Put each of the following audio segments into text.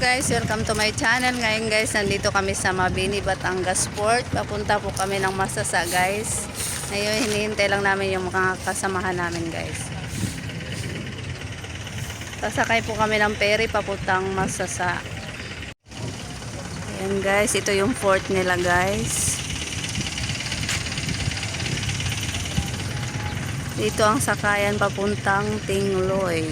guys, welcome to my channel. Ngayon guys, nandito kami sa Mabini, Batangas Port. Papunta po kami ng Masasa guys. Ngayon, hinihintay lang namin yung mga kasamahan namin guys. Sasakay po kami ng ferry papuntang Masasa. Ayan guys, ito yung port nila guys. Dito ang sakayan papuntang Tingloy.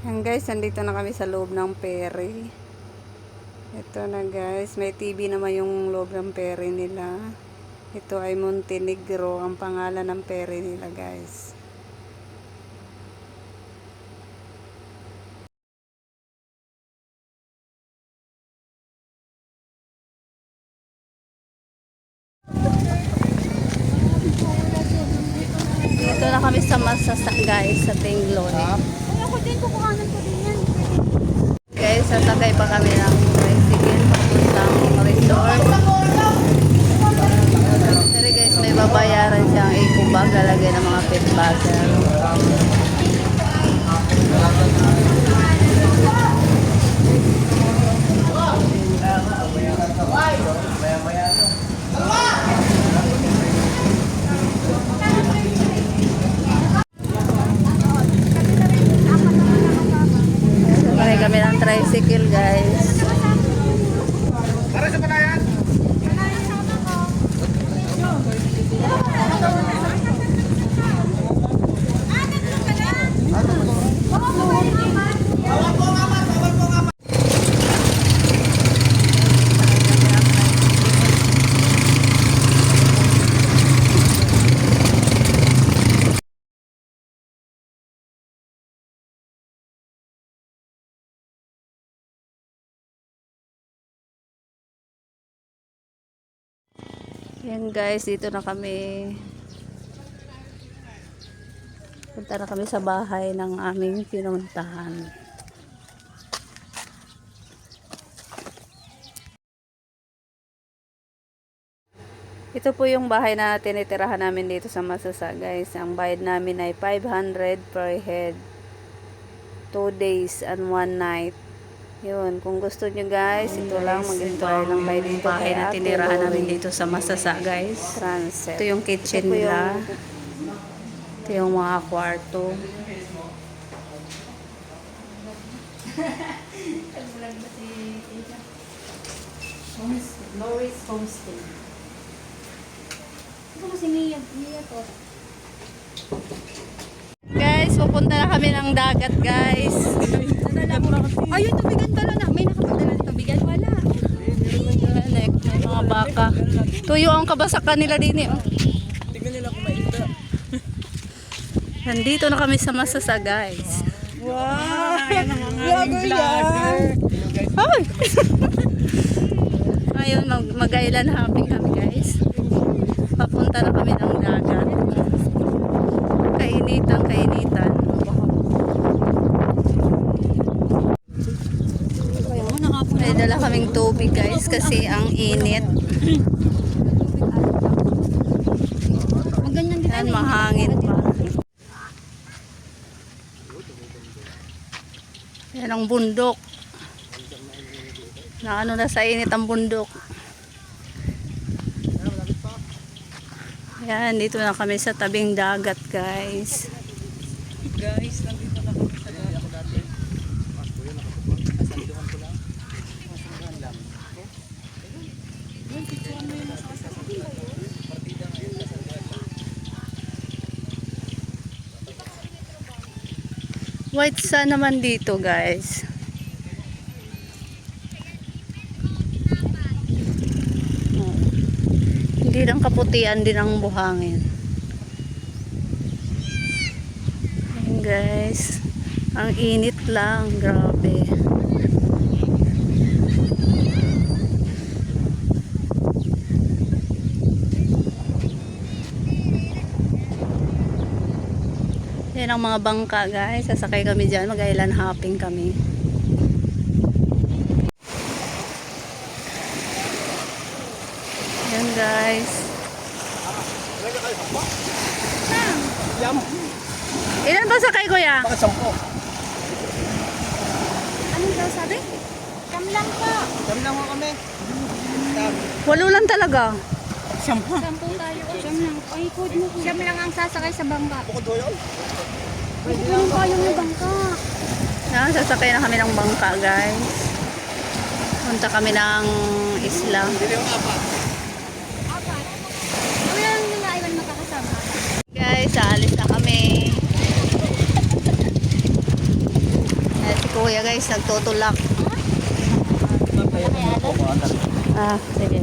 Ayan guys, nandito na kami sa loob ng ferry. Ito na guys, may TV naman yung loob ng ferry nila. Ito ay Montenegro, ang pangalan ng ferry nila guys. Dito na kami sa Masasa guys, sa Tingloy. Ako din, kukuhanan ko din yan. Guys, sasakay pa kami ng tricycle papuntang resort. Pero guys, may babayaran siyang ikubag, lalagay ng mga pet bagger. Sasakay kami ng tricycle guys. Yan guys, dito na kami. Punta na kami sa bahay ng aming pinuntahan. Ito po yung bahay na tinitirahan namin dito sa Masasa guys. Ang bayad namin ay 500 per head. 2 days and 1 night. Yun, kung gusto nyo guys, ito lang, mag-inquire lang kayo dito. Bahay na tinirahan namin dito sa Masasa guys. Transit. Ito yung kitchen nila. Ito yung mga kwarto. Loris Homestay. Ito kasi Mia to. Guys, pupunta na kami ng dagat guys. Ayun, tubigan pala na. May nakapagdala ng tubigan. Wala. May mga baka. Tuyo ang kabasakan nila din eh. Tingnan nila kung mainta. Nandito na kami sa Masasa guys. Wow! Yan ang mga vlogger. Ay! Ngayon mag-island hopping kami guys. Papunta na kami ng dagat. Kainitan. May dala kaming tubig guys kasi ang init. Magganyan din. Yan, mahangin pa. Yan ang bundok. Naano na sa init ang bundok. Yan, dito na kami sa tabing dagat guys. Guys, nandito na kami sa dagat. White sun naman dito guys. Hindi lang kaputian din ang buhangin. Ayan guys. Ang init lang. Grabe. Yan ang mga bangka guys. Sasakay kami dyan. Mag-island hopping kami. Yan guys. Siyam. Ilan ba sakay, kuya? Bakit 10? Anong daw sabi? Kam lang po. Siyam lang ho kami. 8 lang talaga. Sampung tayo. Siyam lang. Ay, code mo. Siyam lang ang sasakay sa bangka. Bukod ho yun. Pwede lang tayo ng bangka. Sasakay na kami ng bangka, guys. Punta kami ng isla. Hindi yung apat. Apat. Kami lang yung naiwan makakasama. Guys, aalis na kami. Si kuya, guys, nagtutulak. Ah, sige.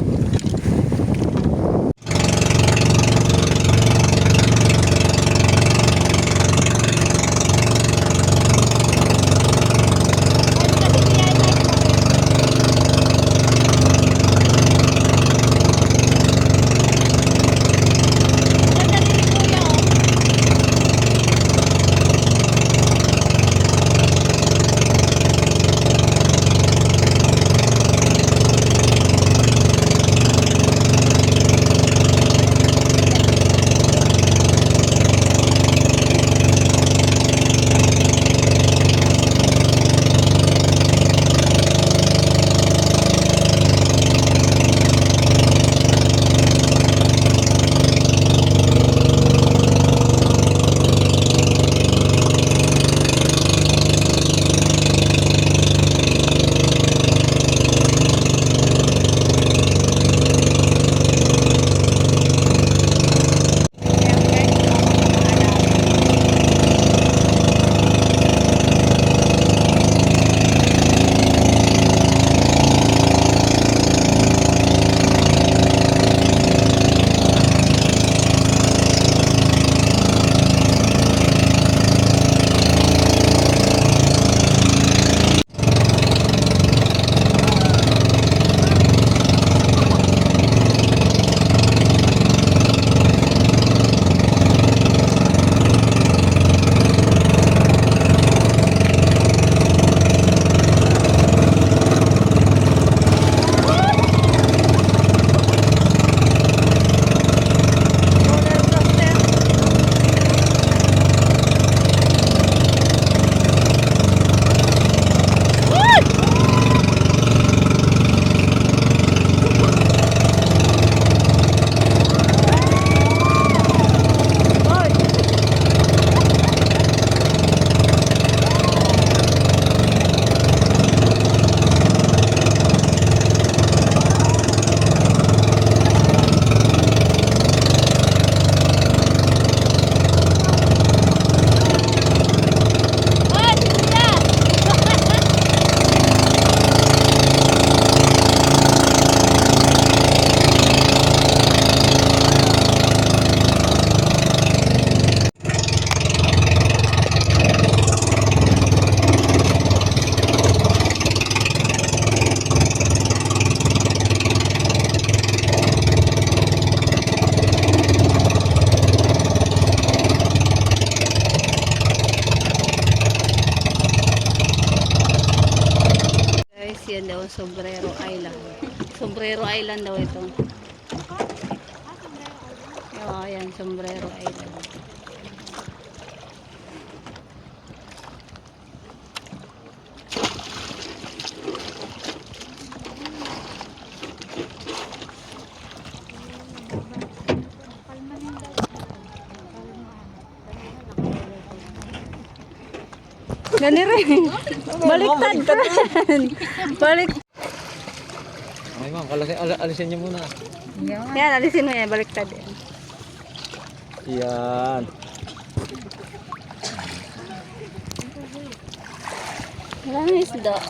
Yan daw, Sombrero Island. Sombrero Island daw ito. Oo, yan, Sombrero Island. Gani rin. Baliktad ka rin. Balik. Ay ma'am, alisin niyo muna. Yan, alisin mo yan. Baliktad yan. Yan. Maraming isda.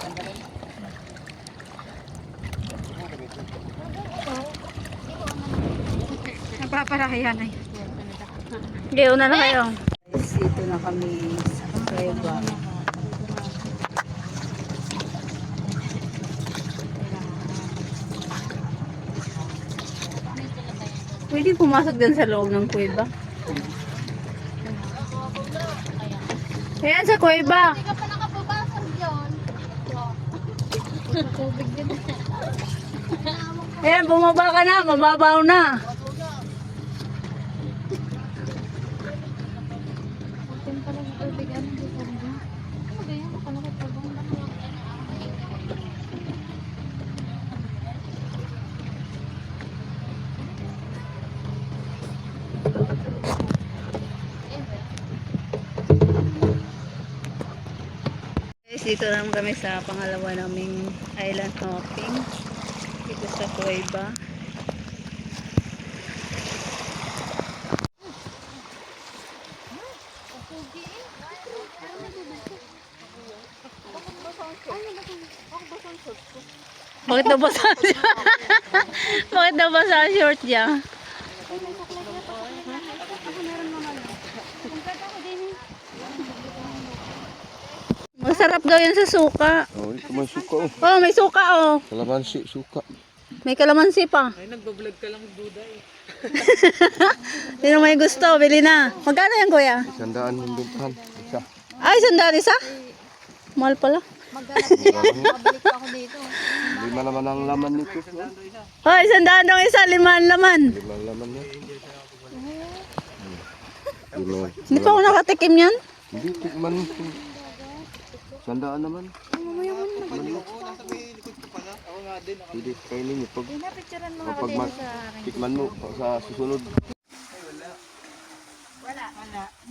Nagpaparahiyan ay. Okay, una na kayo. Dito na kami sa Cueva. Pwede pumasok din sa loob ng kuweba. Ayan sa kuweba. Hindi ka pa nakapabasag yun. Tubig din. Ayan, bumaba ka na. Mababaw na. Guys, dito lang kami sa pangalawa naming island hopping. Dito sa Cueva. Bakit daw basa siya? Bakit daw basa ang short niya? Masarap daw yan sa suka. Oh, ito may suka oh. Oh, may suka oh. Kalamansi, suka. May kalamansi pa. Ay, nagbablog ka lang, duday. Sino may gusto, bili na. Magkano yan, kuya? Sandaan yung bintan. Isa. Ay, sandali isa? Mahal pala. Lima naman ang laman nito. Oh, sandaan dong isa, 5 laman. Lima ang laman niya. Lima. Hindi pa ako nakatikim yan. Hindi, tikman. Sandaan naman. Hindi, kainin niyo. Pag tikman mo sa susunod.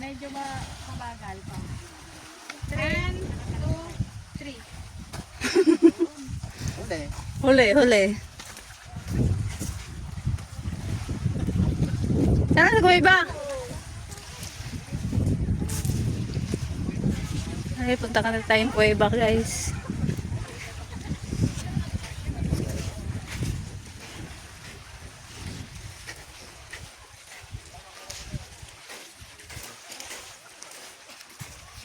Medyo mabagal pa. 10, 2, 3. Huli, huli. Saan sa kuya? Ay, punta ka na tayong Cueva, guys.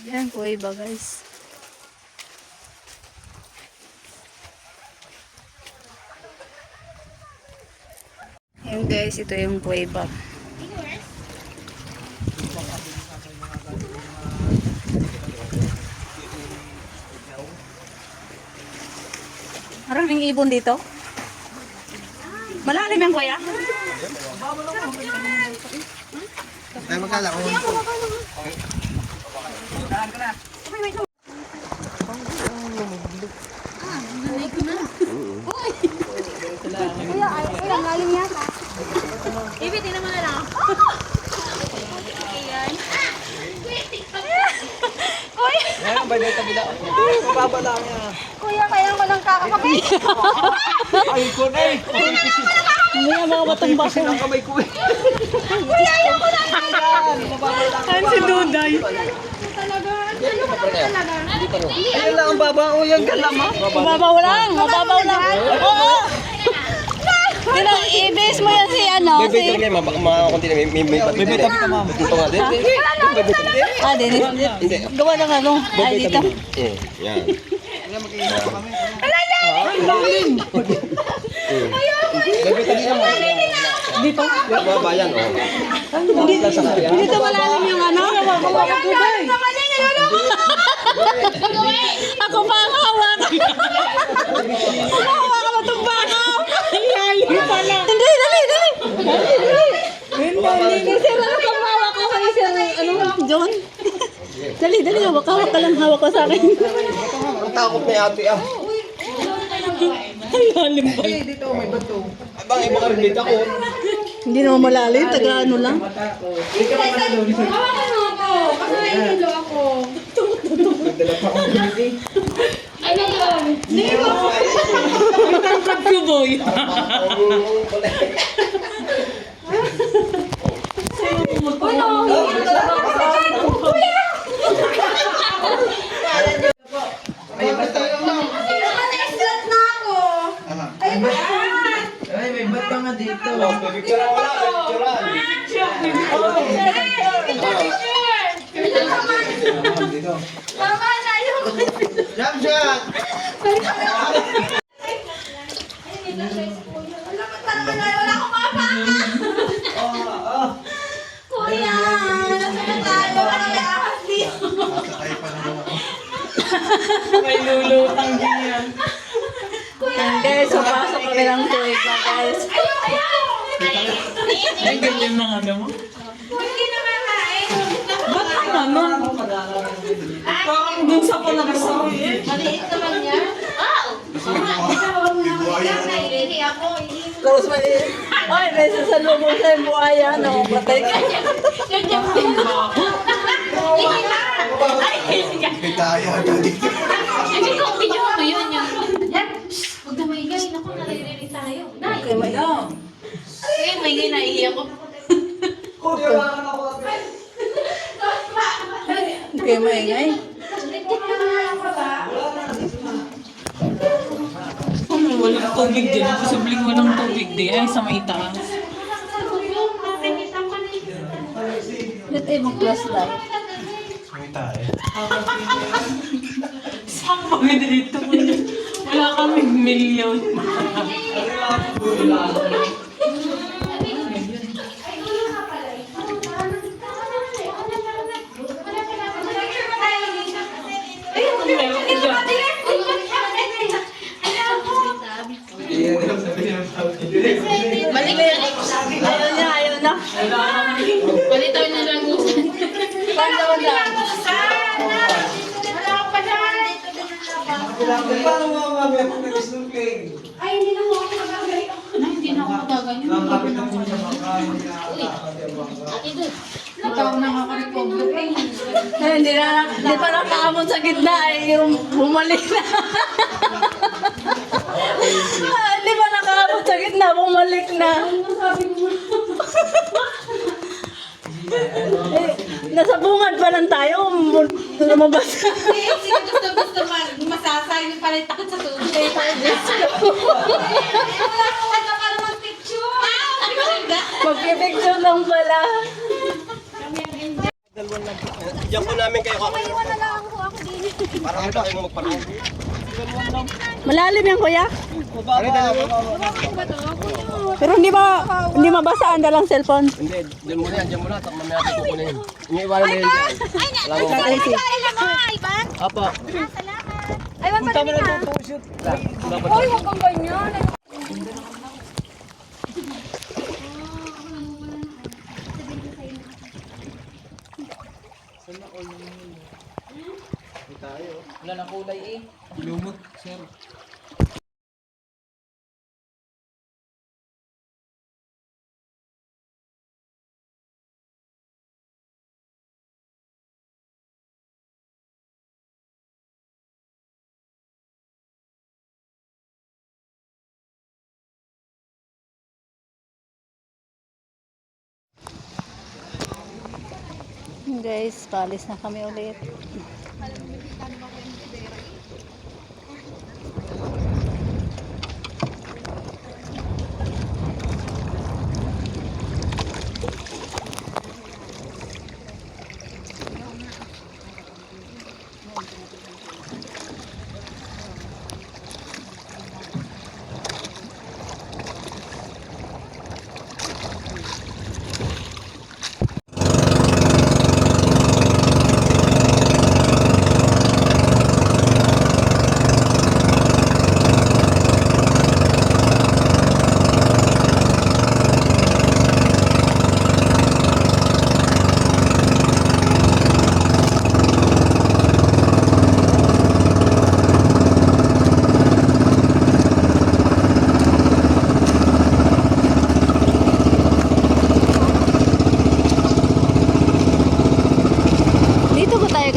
Yan, Cueva, guys. Yan, guys, ito yung Cueva. Maraming ibon dito. Malalim yan, kuya. Ay, magkala ko. Kuya, ay, ang galing yata. Ibig, di naman na lang. Ayan. Ngayon, ba dito bila? Mababa lang niya. Kuya, kaya ko lang kakakape. Ay, ko na eh. May mga matumbas. Kasi ng kamay ko eh. Kuya, ayaw ko lang. Ay, si Duday. Talaga. Ano ka talaga? Ayun lang ang baba. O, yung kalama. Mababaw lang, mababaw lang. Oo. Pero ibis mo yan si ano, si... Makakunti na may Bibita ka, ma'am. Ito nga din. Ah, Dennis. Gawa ng ano, ay dito. Yan. Dito. Baba yan oh. Dito malalim yung ano. Ako pa ang hawakan. Hawakan mo itong baka. Lalim pala. Hindi, dali. Kasi wala kang hawak ko kay Sir, ano, John. Dali, hawak ka lang, hawak ko sa akin. Ang takot ni ate ah. Ang lalim pa. Dito, may bato. Abang ibang rin ako. Hindi naman malalim, taga ano lang. Hawakan mo ako. Kasi nahihilo ako. Nagdala pa ako ng Ano yun? Hindi mo. Pagkuboy. Uy, nahihilo talaga ako. Kuya! Ay, bata. Na-stress na ako. Ay, ba? Ay, may bata nga dito. Mama, na yung... Jump shot! Wala akong mapaka. Kuya, nasaan tayo? Wala may ahas dito. May lulutang din yan. Guys, so pasok kami ng Cueva, guys. Ay, ganyan mga ano mo. Hindi naman kain. Ba't ang ano? Parang dun sa palabas. Maliit naman niya. Naiihi ako. Tapos ay, may sasalubong sa buhaya, no? Patay ka. Hindi ko, video mo yun yung... Yan! Huwag na maingay. Naku, naririnig tayo. Nay! Okay, may Eh, maingay, naiihi ako. Okay, maingay. Walang tubig din. Posibleng walang tubig din. Ay, sa may taas. Let ay mag-plus light. Saan kami dito? Wala kaming milyon. Balik na yan. Ayaw na. Palitaw na lang gusan. Paano na? Hindi na ako magaganyan. Ate Dut. Ay, hindi pa nakaamon sa gitna ay yung bumalik na. Hindi pa nakaamon sa gitna, bumalik na. Nasa bungad pa lang tayo, lumabas ka. Sino gusto masasay yung pala takot sa tubig. Magpipicture lang pala. Diyan po namin kayo kakain. Parang ito kayo magpanong. Malalim yan, kuya. Pero hindi mabasaan dalang cellphone. Hindi, diyan muna yan, diyan muna. Tak mamaya natin kukunin. Iniiwanan na yun dyan. Apa. Ay, wag pa na. Oy, wag kang ganyan. Wala na kulay eh. Lumot, sir. Guys, paalis na kami ulit.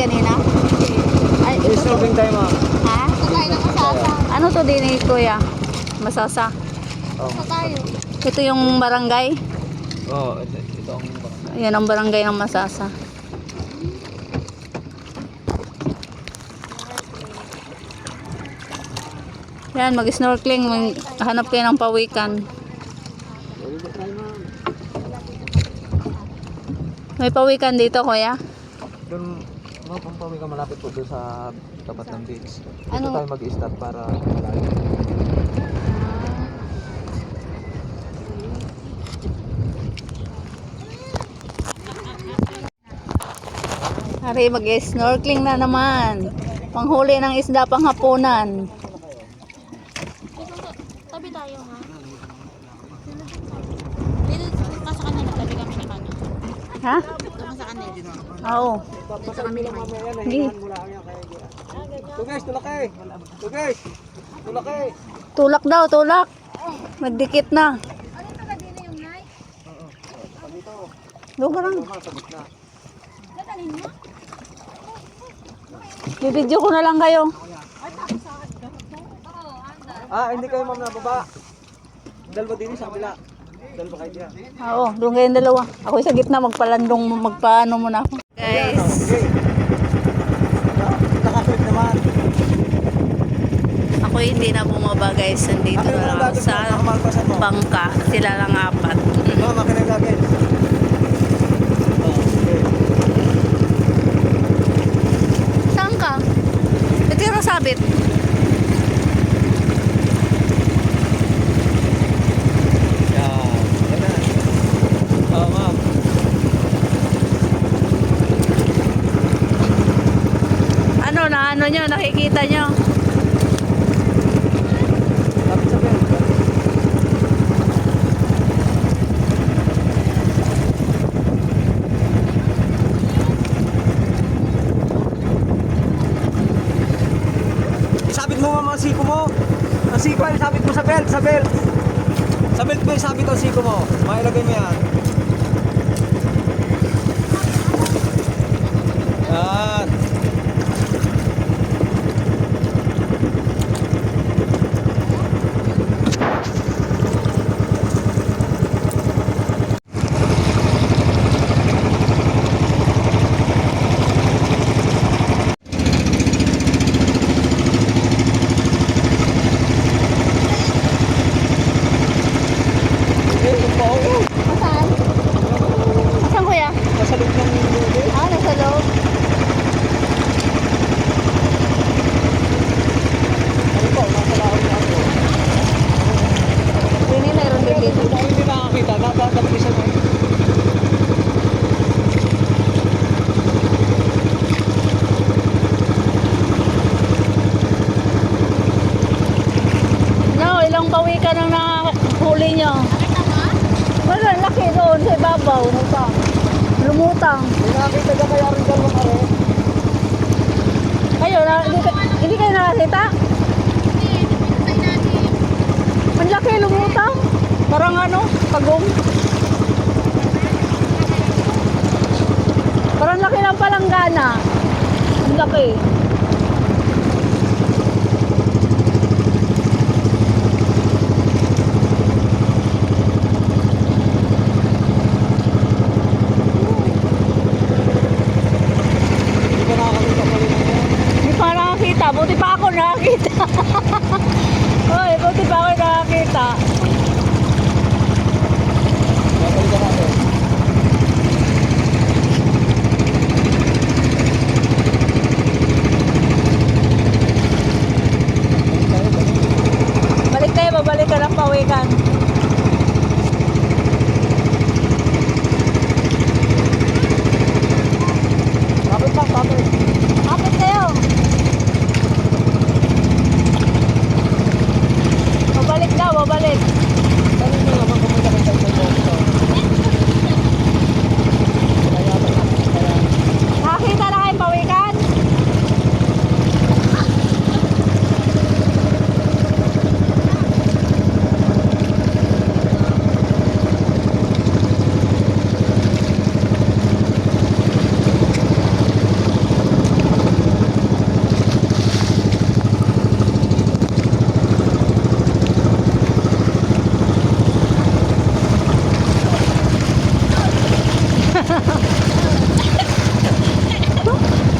Kanina? Ay, ito to. tayo ma'am. Ha? Ano to din eh, kuya? Masasa. Ito yung barangay. Oo, ito ang Yan ang barangay ng Masasa. Yan, mag-snorkeling, hanap kayo ng pawikan. May pawikan dito, kuya? doon, no, pampawi ka malapit po doon sa tapat ng beach. Dito Ano? tayo mag-stop para malalim. Hari, mag-snorkeling na naman. Panghuli ng isda panghapunan. Tabi tayo, ha? Dito, kasi kanina, tabi kami ni Kano. Ha? lang sa kanila. Oo. Sa kami naman. Hindi. Ito guys, tulak. Ito guys, tulak. Tulak daw, tulak. Magdikit na. Doon ka lang. Bibidyo ko na lang kayo. Hindi kayo ma'am nababa. Dalawa din sa kabila. Dalawa kayo diyan. Oo, doon kayong dalawa. Ako sa gitna, magpaano muna ako. Guys, Okay. Nakaklip naman. ako hindi na bumaba guys. Nandito na lang ako sa bangka. Sila lang apat. Ma'am, akin ang gagawin. Saan ka? Ito yung sabit. Ma'am. Ano nyo, nakikita nyo? Lapit sa belt. Sabit mo ma'am ang siko mo. Ang siko ay sabit mo sa belt, sa belt. Sa belt mo yung sabit ang siko mo. Mailagay mo yan. Yan. Saan kuya? Nasa loob ng loob. Nasa loob. Ano po, nasa laot na ako. Hindi mayroon din dito. Kung hindi nakakita, nakakapisa mo. No, ilang pawikan ang nahuli nyo? Wala, laki doon sa ibabaw. Lumutang. Hindi nakakita ka kaya rin dalawang are. Kayo, hindi kayo nakakita? Ang laki lumutang. Parang pagong. Parang laki ng palanggana. Ang laki. Hindi ka nakakita pa rin. Hindi pa nakakita. Buti pa ako nakakita. Hoy, buti pa ako nakakita. Babalikan natin. Balik tayo, babalik ka ng pawikan. Kapit lang, kapit. Kapit kayo. Babalik daw, babalik. Tanong mo naman kung may nakita sa ito. Nakakita na kayong pawikan?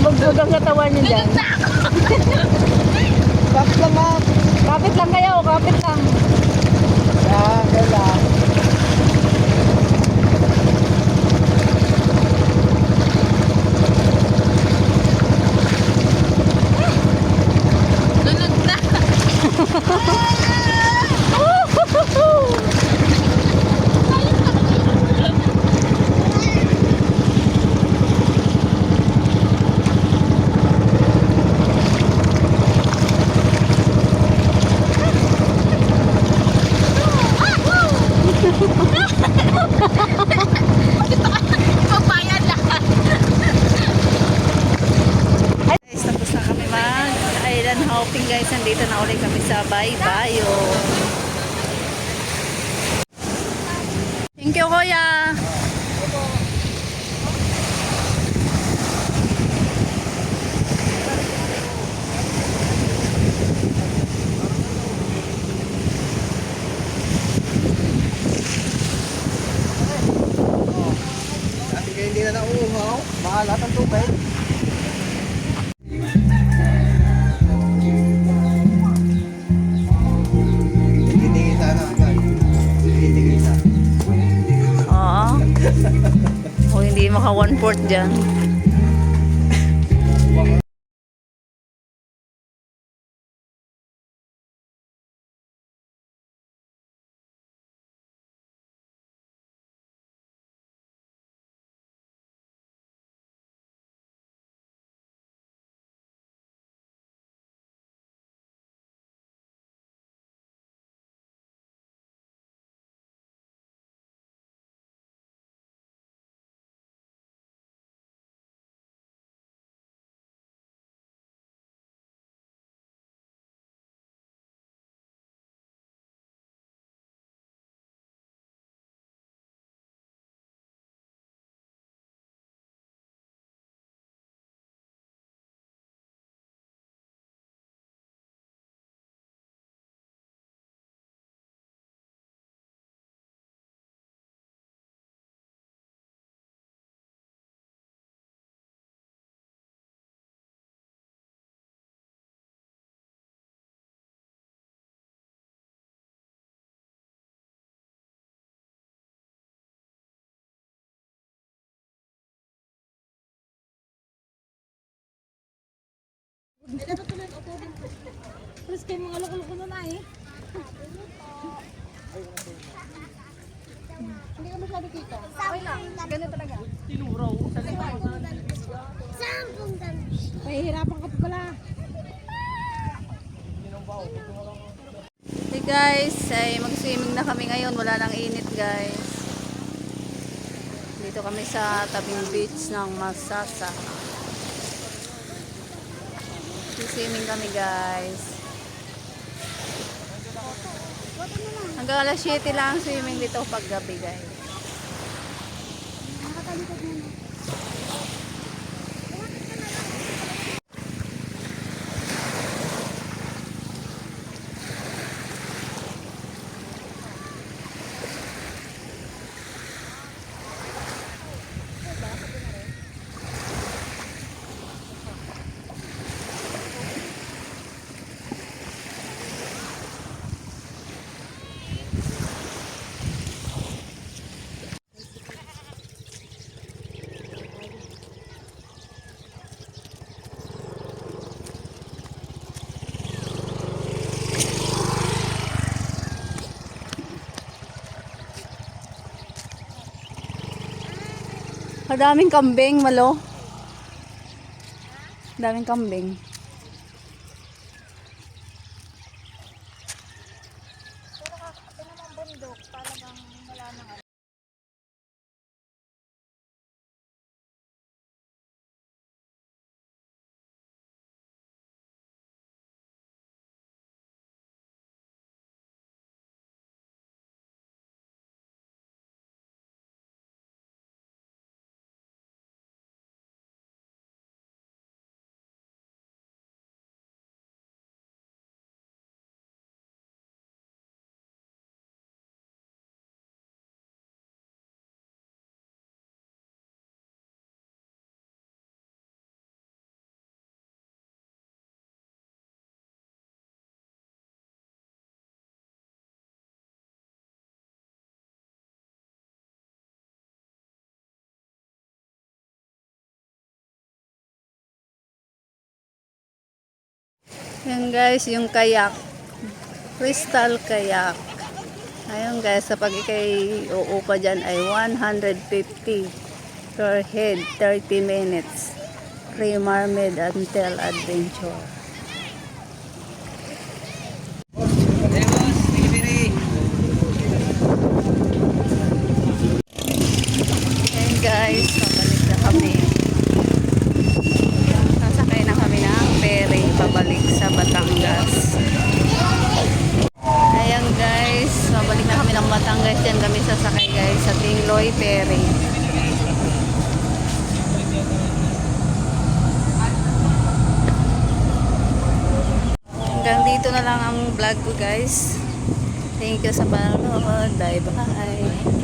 Bugbog ang katawan niyo dyan. Kapit lang, ma'am. Kapit lang kayo, kapit lang. Yan, yan lang. guys, nandito na ulit kami sa Baybayo. Thank you, kuya. Dati kayo hindi na nauuhaw. Maalat ang tubig. Titigisa na agad. Titigisa. Oo. O hindi maka 1/4 dyan. Terus kayo mga loko-loko na eh. Hindi ka masyado kita. Okay lang. Ganun talaga. Mahihirapan ka pa pala. Hey guys, ay mag-swimming na kami ngayon. Wala nang init guys. Dito kami sa tabing beach ng Masasa. Swimming kami guys. Hanggang alas 7 lang ang swimming dito pag gabi guys. Daming kambing, malo. Daming kambing. Yan guys, yung kayak. Crystal kayak. Ayun guys, sa pag ikay uupa dyan ay 150 per head, 30 minutes. Free mermaid until adventure. Ayan guys, pabalik na kami. Sasakay na kami ng ferry pabalik sa Batangas. na lang ang vlog ko guys. Thank you sa panonood. Bye bye.